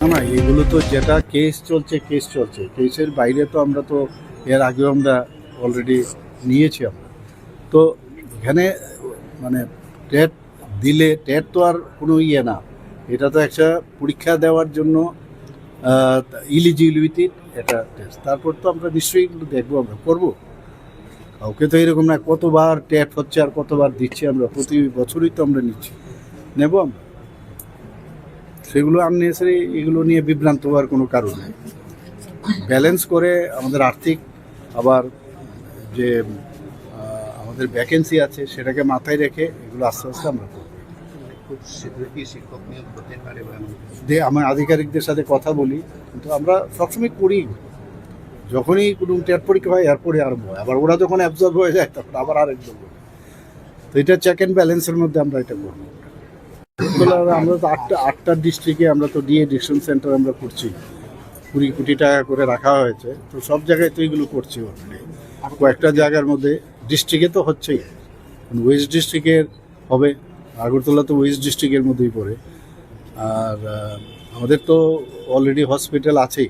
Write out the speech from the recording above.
না না, এগুলো তো যেটা কেস চলছে, কেসের বাইরে তো আমরা তো এর আগেও আমরা অলরেডি নিয়েছি আমরা। তো এখানে মানে টেট দিলে টেট তো আর কোনো ইয়ে না, এটা তো একটা পরীক্ষা দেওয়ার জন্য ইলিজিবিলিটির একটা টেস্ট। তারপর তো আমরা নিশ্চয়ই এগুলো দেখবো, আমরা করবো। কাউকে তো এরকম না কতবার টেট হচ্ছে আর কতবার দিচ্ছি, আমরা প্রতি বছরই তো আমরা নিচ্ছি, নেব আমরা। সেগুলো আননেসারি, এগুলো নিয়ে বিভ্রান্ত হওয়ার কোনো কারণ নেই। ব্যালেন্স করে আমাদের আর্থিক আবার যে আমাদের ভ্যাকেন্সি আছে সেটাকে মাথায় রেখে এগুলো আস্তে আস্তে আমরা করব। খুব শীঘ্রই কি শিক্ষক নিয়োগ হতে পারে বা এমন কিছু? আমার আধিকারিকদের সাথে কথা বলি, কিন্তু আমরা সবসময় করি। যখনই কোনো টেট পরীক্ষা হয় এরপরে আরম্ভ হয়, আবার ওরা যখন অ্যাবজর্ব হয়ে যায় তখন আবার আরেকজন। তো এটা চেক অ্যান্ড ব্যালেন্সের মধ্যে আমরা এটা করবো। আমরা তো আটটা ডিস্ট্রিক্টে আমরা তো ডিএ ডিকশন সেন্টার আমরা করছি, 20 কোটি টাকা করে রাখা হয়েছে। তো সব জায়গায় তো এগুলো করছি অলরেডি। কয়েকটা জায়গার মধ্যে ডিস্ট্রিক্টে তো হচ্ছেই, ওয়েস্ট ডিস্ট্রিক্টের হবে, আগরতলা তো ওয়েস্ট ডিস্ট্রিক্টের মধ্যেই পড়ে। আর আমাদের তো অলরেডি হসপিটাল আছেই।